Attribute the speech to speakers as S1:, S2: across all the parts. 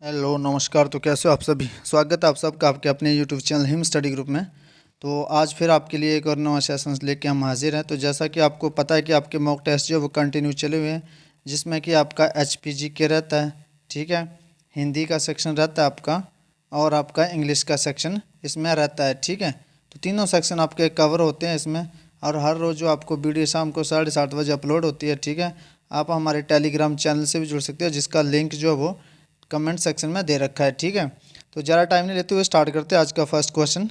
S1: Hello नमस्कार। तो कैसे हो आप सभी? स्वागत है आप सबका आपके अपने YouTube channel him study group में। तो आज फिर आपके लिए एक और नवा सेशन लेके हम हाजिर हैं। तो जैसा कि आपको पता है कि आपके मॉक टेस्ट जो वो कंटिन्यू चले हुए हैं, जिसमें कि आपका एचपीजी के रहता है, ठीक है, हिंदी का सेक्शन रहता है आपका, और आपका इंग्लिश का सेक्शन इसमें रहता है, ठीक है। तो तीनों सेक्शन आपके कवर होते हैं इसमें। और हर रोज़ जो आपको वीडियो शाम को 7:30 बजे अपलोड होती है, ठीक है। आप हमारे टेलीग्राम चैनल से भी जुड़ सकते हैं, जिसका लिंक जो है वो कमेंट सेक्शन में दे रखा है, ठीक है। तो ज़्यादा टाइम नहीं लेते हुए स्टार्ट करते हैं आज का फर्स्ट क्वेश्चन।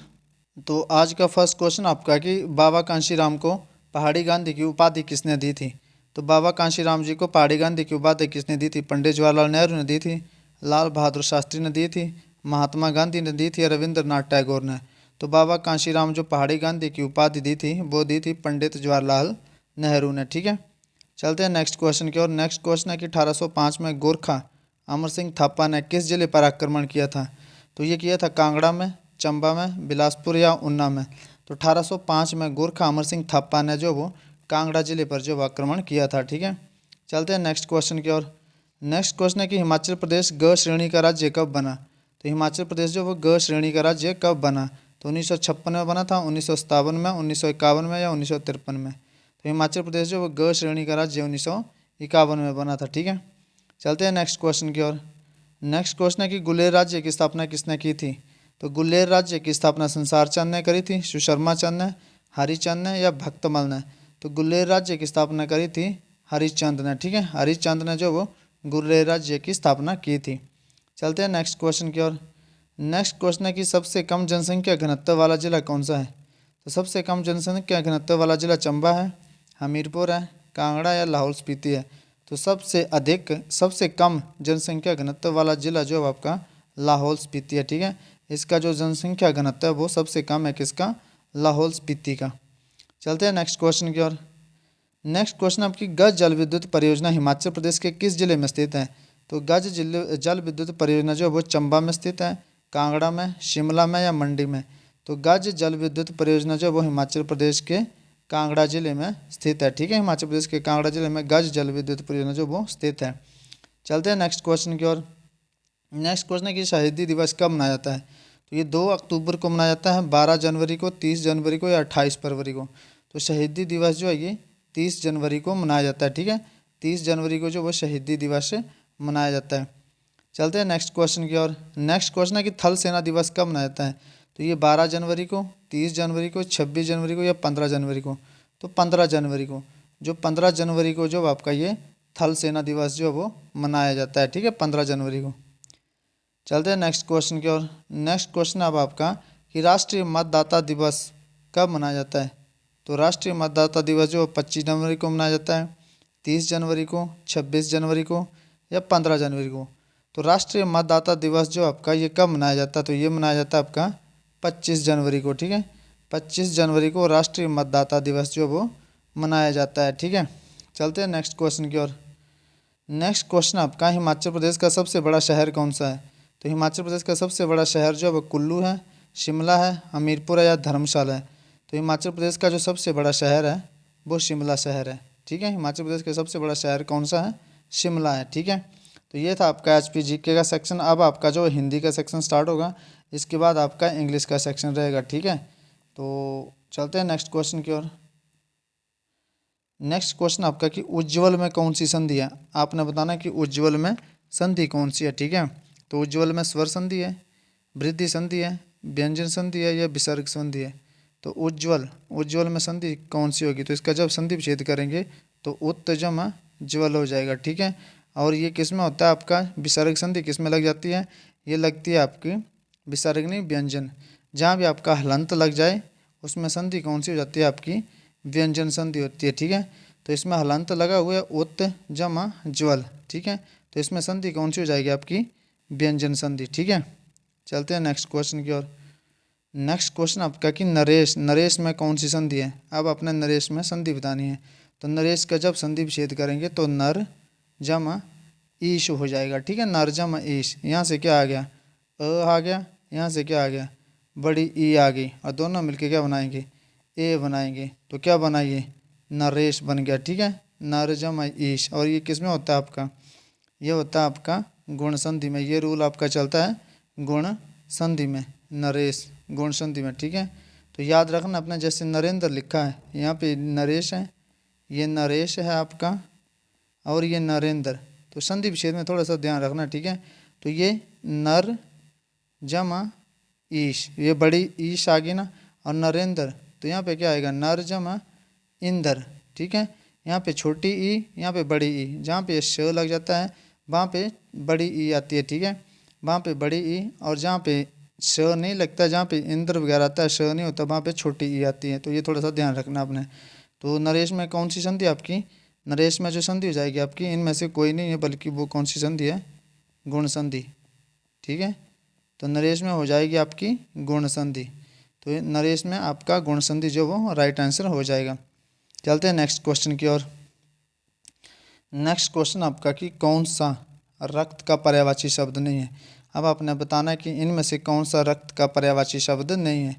S1: तो आज का फर्स्ट क्वेश्चन आपका कि बाबा कांशीराम को पहाड़ी गांधी की उपाधि किसने दी थी? तो बाबा कांशीराम जी को पहाड़ी गांधी की उपाधि किसने दी थी? पंडित जवाहरलाल नेहरू ने दी थी, लाल बहादुर शास्त्री ने दी थी, महात्मा गांधी ने दी थी, रविंद्रनाथ टैगोर ने। तो बाबा कांशीराम जो पहाड़ी गांधी की उपाधि दी थी वो दी थी पंडित जवाहरलाल नेहरू ने, ठीक है। चलते हैं नेक्स्ट क्वेश्चन की ओर। नेक्स्ट क्वेश्चन है कि 1805 में गोरखा अमर सिंह थापा ने किस जिले पर आक्रमण किया था? तो ये किया था कांगड़ा में, चंबा में, बिलासपुर या उन्ना में। तो 1805 में गोरखा अमर सिंह थापा ने जो वो कांगड़ा जिले पर जो आक्रमण किया था, ठीक है। चलते हैं नेक्स्ट क्वेश्चन की ओर। नेक्स्ट क्वेश्चन है कि हिमाचल प्रदेश ग श्रेणी का राज्य कब बना? तो हिमाचल प्रदेश जो वो ग श्रेणी का राज्य कब बना? तो 1956 में बना था, 1957 में, 1951 में या 1953 में। तो हिमाचल प्रदेश जो वो ग श्रेणी का राज्य 1951 में बना था, ठीक है। चलते हैं नेक्स्ट क्वेश्चन की ओर। नेक्स्ट क्वेश्चन है कि गुलेर राज्य की स्थापना किसने की थी? तो गुलेर राज्य की स्थापना संसार चंद ने करी थी, सुशर्मा चंद ने, हरिचंद ने या भक्तमल ने। तो गुलेर राज्य की स्थापना करी थी हरिचंद ने, ठीक है। हरिचंद ने जो वो गुलेर राज्य की स्थापना की थी। चलते हैं नेक्स्ट क्वेश्चन की ओर। नेक्स्ट क्वेश्चन है कि सबसे कम जनसंख्या घनत्व वाला जिला कौन सा है? तो सबसे कम जनसंख्या घनत्व वाला जिला चंबा है, हमीरपुर है, कांगड़ा या लाहौल स्पीति है। तो सबसे कम जनसंख्या घनत्व वाला जिला जो है आपका लाहौल स्पीति है, ठीक है। इसका जो जनसंख्या घनत्व है वो सबसे कम है किसका? लाहौल स्पीति का। चलते हैं नेक्स्ट क्वेश्चन की ओर। नेक्स्ट क्वेश्चन आपकी गज जल विद्युत परियोजना हिमाचल प्रदेश के किस जिले में स्थित है? तो गज जल विद्युत परियोजना जो है वो चंबा में स्थित है, कांगड़ा में, शिमला में या मंडी में। तो गज जल विद्युत परियोजना जो है वो हिमाचल प्रदेश के कांगड़ा जिले में स्थित है, ठीक है। हिमाचल प्रदेश के कांगड़ा जिले में गज जल विद्युत परियोजना जो वो स्थित है। चलते हैं नेक्स्ट क्वेश्चन की ओर। नेक्स्ट क्वेश्चन है कि शहीदी दिवस कब मनाया जाता है? तो ये 2 अक्टूबर को मनाया जाता है, 12 जनवरी को, 30 जनवरी को या 28 फरवरी को। तो शहीदी दिवस जो है ये 30 जनवरी को मनाया जाता है, ठीक है। 30 जनवरी को जो वो शहीदी दिवस मनाया जाता है। चलते हैं नेक्स्ट क्वेश्चन की ओर। नेक्स्ट क्वेश्चन है कि थल सेना दिवस कब मनाया जाता है? तो ये 12 जनवरी को, 30 जनवरी को, 26 जनवरी को या 15 जनवरी को। तो 15 जनवरी को। जो 15 जनवरी को जो आपका ये थल सेना दिवस जो वो मनाया जाता है, ठीक है, 15 जनवरी को। चलते हैं नेक्स्ट क्वेश्चन की ओर। नेक्स्ट क्वेश्चन अब आपका कि राष्ट्रीय मतदाता दिवस कब मनाया जाता है? तो राष्ट्रीय मतदाता दिवस जो 25 जनवरी को मनाया जाता है, 30 जनवरी को, 26 जनवरी को या 15 जनवरी को। तो राष्ट्रीय मतदाता दिवस जो आपका ये कब मनाया जाता है? तो ये मनाया जाता है आपका 25 जनवरी को, ठीक है। 25 जनवरी को राष्ट्रीय मतदाता दिवस जो वो मनाया जाता है, ठीक है। चलते हैं नेक्स्ट क्वेश्चन की ओर। नेक्स्ट क्वेश्चन आपका हिमाचल प्रदेश का सबसे बड़ा शहर कौन सा है? तो हिमाचल प्रदेश का सबसे बड़ा शहर जो है वो कुल्लू है, शिमला है, हमीरपुर है या धर्मशाला है। तो हिमाचल प्रदेश का जो सबसे बड़ा शहर है वो शिमला शहर है, ठीक है। हिमाचल प्रदेश का सबसे बड़ा शहर कौन सा है? शिमला है, ठीक है। तो ये था आपका HPGK का सेक्शन। अब आपका जो हिंदी का सेक्शन स्टार्ट होगा, इसके बाद आपका इंग्लिश का सेक्शन रहेगा, ठीक है। तो चलते हैं नेक्स्ट क्वेश्चन की ओर। नेक्स्ट क्वेश्चन आपका कि उज्ज्वल में कौन सी संधि है? आपने बताना कि उज्ज्वल में संधि कौन सी है, ठीक है। तो उज्ज्वल में स्वर संधि है, वृद्धि संधि है, व्यंजन संधि है या विसर्ग संधि है। तो उज्ज्वल में संधि कौन सी होगी? तो इसका जब संधि विच्छेद करेंगे तो उत्त जमा ज्वल हो जाएगा, ठीक है। और ये किस में होता है आपका? विसर्ग संधि किस में लग जाती है? ये लगती है आपकी विसर्ग नहीं, व्यंजन। जहाँ भी आपका हलंत लग जाए उसमें संधि कौन सी हो जाती है? आपकी व्यंजन संधि होती है, ठीक है। तो इसमें हलंत लगा हुआ है उत्त जमा ज्वल, ठीक है। तो इसमें संधि कौन सी हो जाएगी? आपकी व्यंजन संधि, ठीक है। चलते हैं नेक्स्ट क्वेश्चन की ओर। नेक्स्ट क्वेश्चन आपका कि नरेश, नरेश में कौन सी संधि है? अब अपने नरेश में संधि बतानी है। तो नरेश का जब संधि विच्छेद करेंगे तो नर जमा ईश हो जाएगा, ठीक है। नर जमा ईश। यहाँ से क्या आ गया? आ गया। यहाँ से क्या आ गया? बड़ी ई आ गई और दोनों मिलके क्या बनाएंगे? ए बनाएंगे। तो क्या बनाइए? नरेश बन गया, ठीक है। नर जमा ईश। और ये किस में होता है आपका? ये होता है आपका गुण संधि में, ये रूल आपका चलता है गुण संधि में, नरेश गुण संधि में, ठीक है। तो याद रखना अपने, जैसे नरेंद्र लिखा है यहाँ पे नरेश है, ये नरेश है आपका और ये नरेंद्र, तो संधि विच्छेद में थोड़ा सा ध्यान रखना, ठीक है। तो ये नर जमा ईश, ये बड़ी ईश आ गई ना, और नरेंद्र तो यहाँ पे क्या आएगा नर जमा इंदर, ठीक है। यहाँ पे छोटी ई, यहाँ पे बड़ी ई, जहाँ पे श लग जाता है वहाँ पे बड़ी ई आती है, ठीक है, वहाँ पे बड़ी ई, और जहाँ पे श नहीं लगता, जहाँ पे इंद्र वगैरह आता है श नहीं होता, वहाँ पे छोटी ई आती है। तो ये थोड़ा सा ध्यान रखना आपने। तो नरेश में कौन सी संधि आपकी, नरेश में जो संधि हो जाएगी आपकी, इनमें से कोई नहीं है, बल्कि वो कौन सी संधि है, गुण संधि, ठीक है। तो नरेश में हो जाएगी आपकी गुण संधि, तो नरेश में आपका गुण संधि जो वो राइट आंसर हो जाएगा। चलते हैं नेक्स्ट क्वेश्चन की ओर। नेक्स्ट क्वेश्चन आपका कि कौन सा रक्त का पर्यायवाची शब्द नहीं है। अब आपने बताना है कि इनमें से कौन सा रक्त का पर्यायवाची शब्द नहीं है।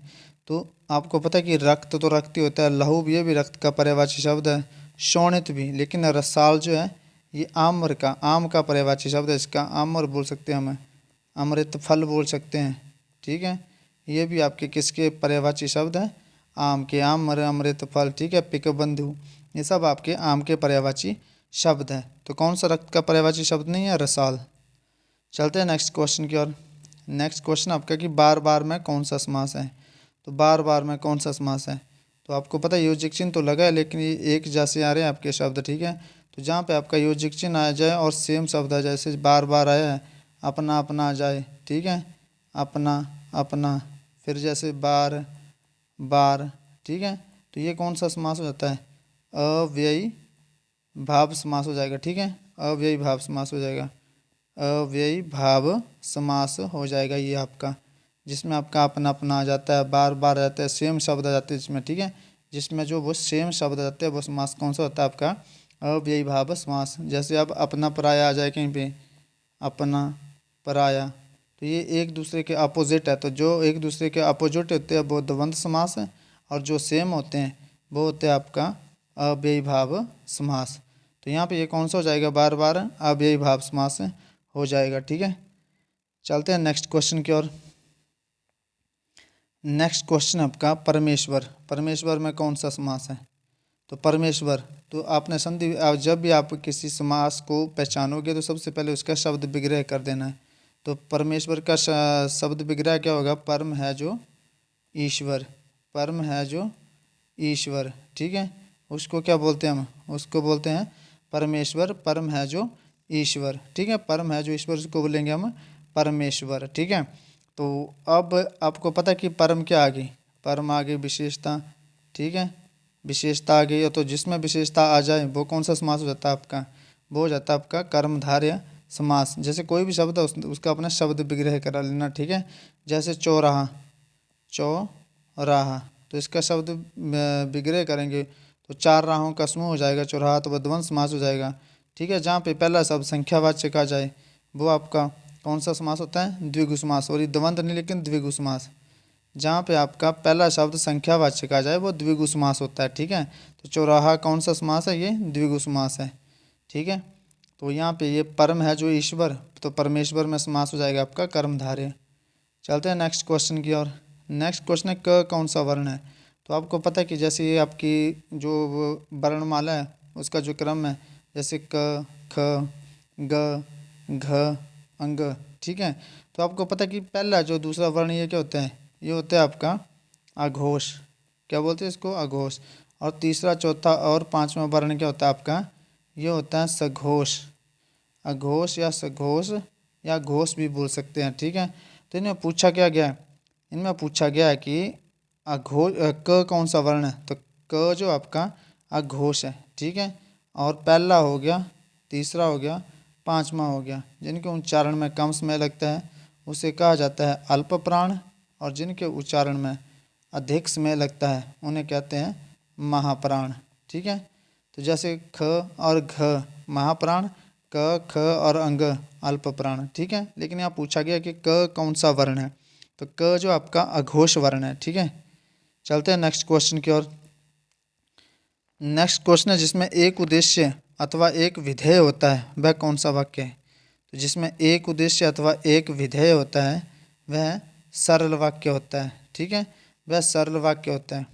S1: तो आपको पता है कि रक्त तो रक्त ही होता है, लहू भी, ये भी रक्त का पर्यायवाची शब्द है, शोणित भी, लेकिन रसाल जो है ये आम्र का, आम का पर्यायवाची शब्द है, इसका आम्र बोल सकते हैं हमें, अमृत फल बोल सकते हैं, ठीक है। ये भी आपके किसके पर्यायवाची शब्द है, आम के, आम्र अमृत फल, ठीक है, पिक बंधु, ये सब आपके आम के पर्यायवाची शब्द है। तो कौन सा रक्त का पर्यायवाची शब्द नहीं है, रसाल। चलते हैं नेक्स्ट क्वेश्चन की ओर। नेक्स्ट क्वेश्चन आपका कि बार बार में कौन सा समास है। तो बार बार में कौन सा समास है, तो आपको पता है योजिक चिन्ह तो लगा है, लेकिन ये एक जैसे आ रहे हैं आपके शब्द, ठीक है। तो जहाँ पे आपका योजिक चिन्ह आ जाए और सेम शब्द आ जाए, जैसे बार बार आया है अपना अपना आ जाए, ठीक है, अपना अपना, फिर जैसे बार बार, ठीक है, तो ये कौन सा समास हो जाता है, अव्ययी भाव समास हो जाएगा, ठीक है, अव्ययी भाव समास हो जाएगा, अव्ययी भाव समास हो जाएगा ये आपका, जिसमें आपका अपना अपना आ जाता है, बार बार आ जाता है, सेम शब्द आ जाते हैं इसमें, ठीक है, जिसमें जो वो सेम शब्द आ जाते हैं वो समास कौन सा होता है आपका, अव्ययी भाव समास। जैसे अब अपना पराया आ जाए कहीं पे, अपना पराया, तो ये एक दूसरे के अपोजिट है, तो जो एक दूसरे के अपोजिट होते हैं वो द्वंद्व समास है, और जो सेम होते हैं वो होते हैं आपका अव्ययी भाव समास। तो यहाँ पे ये कौन सा हो जाएगा, बार बार अव्ययी भाव समास हो जाएगा, ठीक है। चलते हैं नेक्स्ट क्वेश्चन की ओर। नेक्स्ट क्वेश्चन आपका परमेश्वर, परमेश्वर में कौन सा समास है। तो परमेश्वर, तो आपने संधि, जब भी आप किसी समास को पहचानोगे तो सबसे पहले उसका शब्द विग्रह कर देना है। तो परमेश्वर का शब्द विग्रह क्या होगा, परम है जो ईश्वर, परम है जो ईश्वर, ठीक है, उसको क्या बोलते हैं हम, उसको बोलते हैं परमेश्वर, परम है जो ईश्वर, ठीक है, परम है जो ईश्वर, उसको बोलेंगे हम परमेश्वर, ठीक है। तो अब आपको पता है कि परम क्या आ गई, परम आ गई विशेषता, ठीक है, विशेषता आ गई, तो जिसमें विशेषता आ जाए वो कौन सा समास हो जाता है आपका, वो हो जाता है आपका कर्मधारय समास। जैसे कोई भी शब्द है उसका अपना शब्द विग्रह करा लेना, ठीक है। जैसे चौराहा, चौराहा, तो इसका शब्द विग्रह करेंगे तो चार राहों का समूह हो जाएगा चौराहा, तो वह द्वंद्व समास हो जाएगा, ठीक है। जहाँ पे पहला शब्द संख्यावाचक आ जाए वो आपका कौन सा समास होता है, द्विगु समास, और ये द्वंद्व नहीं लेकिन द्विगु समास, जहाँ पे आपका पहला शब्द संख्यावाचक आ जाए वो द्विगु समास होता है, ठीक है। तो चौराहा कौन सा समास है, ये द्विगु समास है, ठीक है। तो यहाँ पे ये परम है जो ईश्वर, तो परमेश्वर में समास हो जाएगा आपका कर्मधारय। चलते हैं नेक्स्ट क्वेश्चन की ओर। नेक्स्ट क्वेश्चन है क कौन सा वर्ण है। तो आपको पता है कि जैसे ये आपकी जो वर्णमाला है उसका जो क्रम है, जैसे क, ख, ग, घ, अंग, ठीक है। तो आपको पता है कि पहला जो दूसरा वर्ण ये क्या होता है, ये होता है आपका अघोष, क्या बोलते हैं इसको, अघोष। और तीसरा चौथा और पांचवा वर्ण क्या होता है आपका, ये होता है सघोष, अघोष या सघोष या घोष भी बोल सकते हैं, ठीक है। तो इनमें पूछा क्या गया है, इनमें पूछा गया है कि अघोष क कौन सा वर्ण है, तो क जो आपका अघोष है, ठीक है। और पहला हो गया, तीसरा हो गया, पांचवा हो गया, जिनके उच्चारण में कम समय लगता है उसे कहा जाता है अल्प प्राण, और जिनके उच्चारण में अधिक समय लगता है उन्हें कहते हैं महाप्राण, ठीक है। तो जैसे ख और घ महाप्राण, क, ख और अंग अल्प प्राण, ठीक है। लेकिन यहाँ पूछा गया कि क कौन सा वर्ण है, तो क जो आपका अघोष वर्ण है, ठीक है। चलते हैं नेक्स्ट क्वेश्चन की ओर। नेक्स्ट क्वेश्चन है जिसमें एक उद्देश्य अथवा एक विधेय होता है, वह कौन सा वाक्य है। तो जिसमें एक उद्देश्य अथवा एक विधेय होता है वह सरल वाक्य होता है। ठीक है, वह सरल वाक्य होता है।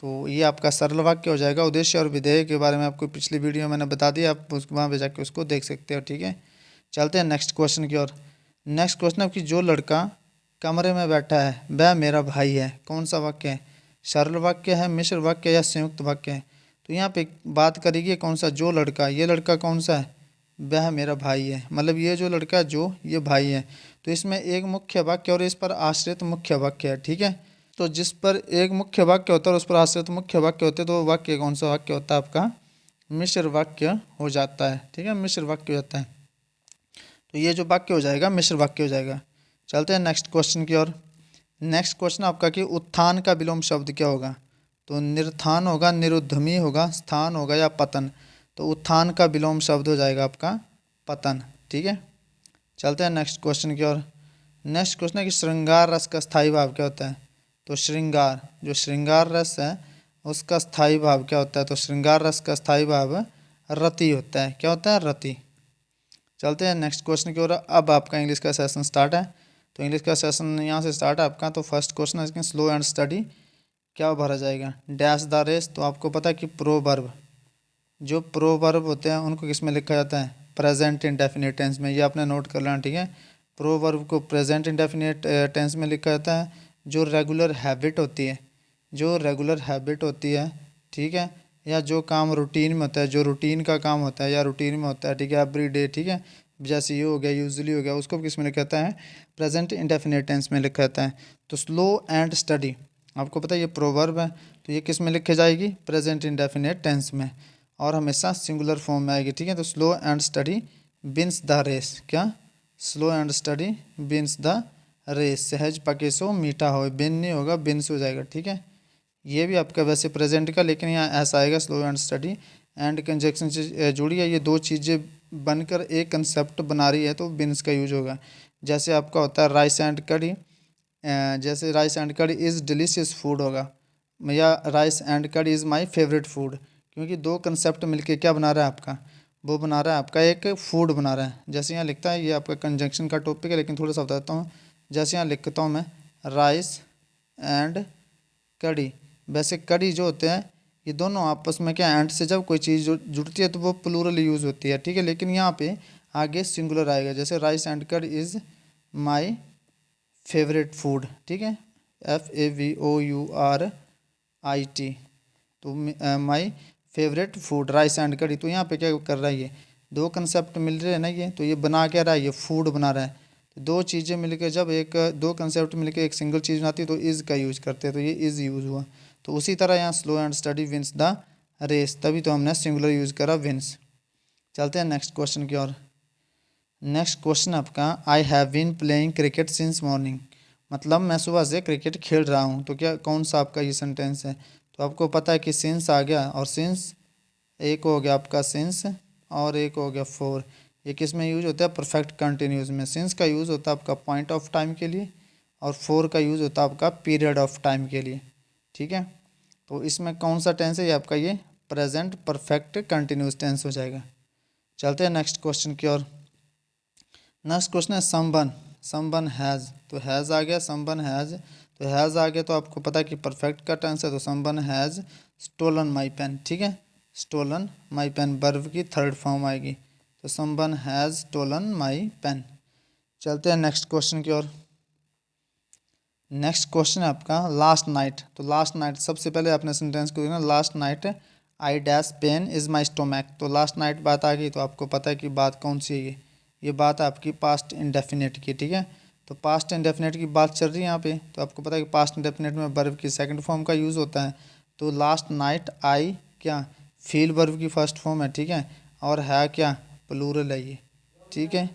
S1: तो ये आपका सरल वाक्य हो जाएगा। उद्देश्य और विधेय के बारे में आपको पिछली वीडियो में मैंने बता दिया, आप वहाँ पे जाके उसको देख सकते हो। ठीक है, चलते हैं नेक्स्ट क्वेश्चन की ओर। नेक्स्ट क्वेश्चन है कि जो लड़का कमरे में बैठा है वह मेरा भाई है। कौन सा वाक्य है? सरल वाक्य है, मिश्र वाक्य या संयुक्त वाक्य है? तो यहाँ पे बात करेगी कौन सा, जो लड़का, ये लड़का कौन सा है? वह मेरा भाई है, मतलब ये जो लड़का जो ये भाई है। तो इसमें एक मुख्य वाक्य और इस पर आश्रित मुख्य वाक्य है। ठीक है, तो जिस पर एक मुख्य वाक्य होता है और उस पर आश्रित मुख्य वाक्य होते हैं तो वो वाक्य कौन सा वाक्य होता है? आपका मिश्र वाक्य हो जाता है। ठीक है, मिश्र वाक्य हो जाता है। तो ये जो वाक्य हो जाएगा मिश्र वाक्य हो जाएगा। चलते हैं नेक्स्ट क्वेश्चन की ओर। नेक्स्ट क्वेश्चन आपका कि उत्थान का विलोम शब्द क्या होगा? तो निर्थान होगा, निरुद्धमी होगा, स्थान होगा या पतन? तो उत्थान का विलोम शब्द हो जाएगा आपका पतन। ठीक है, चलते हैं नेक्स्ट क्वेश्चन की ओर। नेक्स्ट क्वेश्चन है कि श्रृंगार रस का स्थायी भाव क्या होता है? तो श्रृंगार, जो श्रृंगार रस है उसका स्थायी भाव क्या होता है? तो श्रृंगार रस का स्थायी भाव रति होता है। क्या होता है? रति। चलते हैं नेक्स्ट क्वेश्चन की ओर। अब आपका इंग्लिश का सेशन स्टार्ट है। तो इंग्लिश का सेशन यहाँ से स्टार्ट है आपका। तो फर्स्ट क्वेश्चन है इसमें स्लो एंड स्टडी क्या भरा जाएगा? Dash the race. तो आपको पता है कि प्रोवर्ब, जो प्रोवर्ब होते हैं उनको किस में लिखा जाता है? प्रेजेंट इंडेफिनिट टेंस में। ये आपने नोट कर लेना। ठीक है, प्रोवर्ब को प्रेजेंट इंडेफिनिट टेंस में लिखा जाता है। जो रेगुलर हैबिट होती है, जो रेगुलर हैबिट होती है, ठीक है, या जो काम रूटीन में होता है, जो रूटीन का काम होता है या रूटीन में होता है, ठीक है, एवरी डे, ठीक है, जैसे ये हो गया, यूजुअली हो गया, उसको किस में लिखा जाता है? प्रेजेंट इंडेफिनिट टेंस में लिखा जाता है। तो स्लो एंड स्टडी, आपको पता है ये प्रोवर्ब है, तो ये किस में लिखी जाएगी? प्रेजेंट इंडेफिनिट टेंस में, और हमेशा सिंगुलर फॉर्म में आएगी। ठीक है, तो slow and steady wins the race. क्या? Slow and steady wins the race. सहज पके सो मीठा हो, बिन नहीं होगा, बिन्स हो जाएगा। ठीक है, ये भी आपका वैसे प्रेजेंट का, लेकिन यहाँ ऐसा आएगा slow and study. And conjunction से जुड़ी है, ये दो चीज़ें बनकर एक कंसेप्ट बना रही है तो बिन्स का यूज होगा। जैसे आपका होता है राइस एंड कड़ी, जैसे राइस एंड कड़ी इज़ डिलीशियस फूड होगा, या राइस एंड कड़ी इज़ माय फेवरेट फूड, क्योंकि दो कंसेप्ट मिलके क्या बना रहा है आपका? वो बना रहा है आपका एक फूड बना रहा है। जैसे यहाँ लिखता है, ये आपका कंजक्शन का टॉपिक है लेकिन थोड़ा सा बताता हूँ। जैसे यहाँ लिखता हूँ मैं राइस एंड कड़ी, वैसे कड़ी जो होते हैं ये दोनों आपस में क्या, एंड से जब कोई चीज़ जुड़ती है तो वो प्लूरल यूज़ होती है। ठीक है, लेकिन यहाँ पे आगे सिंगुलर आएगा। जैसे राइस एंड कड़ी इज़ माय फेवरेट फूड। ठीक है, FAVOURIT, तो my favourite food rice and कड़ी। तो यहाँ पे क्या कर रहा है, ये दो कंसेप्ट मिल रहे हैं ना, ये तो ये बना क्या रहा है? ये फूड बना रहा है। तो दो चीज़ें मिलकर, जब एक दो कंसेप्ट मिलकर एक सिंगल चीज़ बनाती है तो इज़ का यूज़ करते हैं, तो ये इज़ यूज़ हुआ। तो उसी तरह यहाँ slow and steady wins the race, तभी तो हमने सिंगुलर यूज़ करा विंस। चलते हैं नेक्स्ट क्वेश्चन की ओर। नेक्स्ट क्वेश्चन आपका I have been playing cricket since morning, मतलब मैं सुबह से क्रिकेट खेल रहा हूँ। तो क्या, कौन सा आपका ये सेंटेंस है? तो आपको पता है कि सिंस आ गया, और सिंस एक हो गया आपका सिंस, और एक हो गया फोर। ये किस में यूज होता है? परफेक्ट कंटिन्यूस में। सिंस का यूज़ होता है आपका पॉइंट ऑफ टाइम के लिए, और फोर का यूज़ होता है आपका पीरियड ऑफ टाइम के लिए। ठीक है, तो इसमें कौन सा टेंस है? ये आपका ये प्रेजेंट परफेक्ट कंटिन्यूस टेंस हो जाएगा। चलते हैं नेक्स्ट क्वेश्चन की ओर। नेक्स्ट क्वेश्चन है समवन, समवन हैज़। तो हैज़ आ गया, समवन हैज़, तो हैज़ आ गया तो आपको पता है कि परफेक्ट का टेंस है, तो someone has stolen my pen. ठीक है, स्टोलन माई पेन वर्ब की थर्ड फॉर्म आएगी, तो someone has stolen my pen. चलते हैं नेक्स्ट क्वेश्चन की ओर। नेक्स्ट क्वेश्चन है आपका लास्ट नाइट। तो लास्ट नाइट, सबसे पहले आपने सेंटेंस को देखना, last night I dash pain is my stomach. तो लास्ट नाइट बात आ गई, तो आपको पता है कि बात कौन सी है? ये बात है आपकी पास्ट इंडेफिनिट की। ठीक है, तो पास्ट इंडेफिनिट की बात चल रही है यहाँ पे। तो आपको पता है कि पास्ट इंडेफिनिट में वर्ब की सेकंड फॉर्म का यूज़ होता है। तो लास्ट नाइट आई क्या, फील वर्ब की फर्स्ट फॉर्म है। ठीक है, और है क्या, प्लूरल है ये। ठीक है,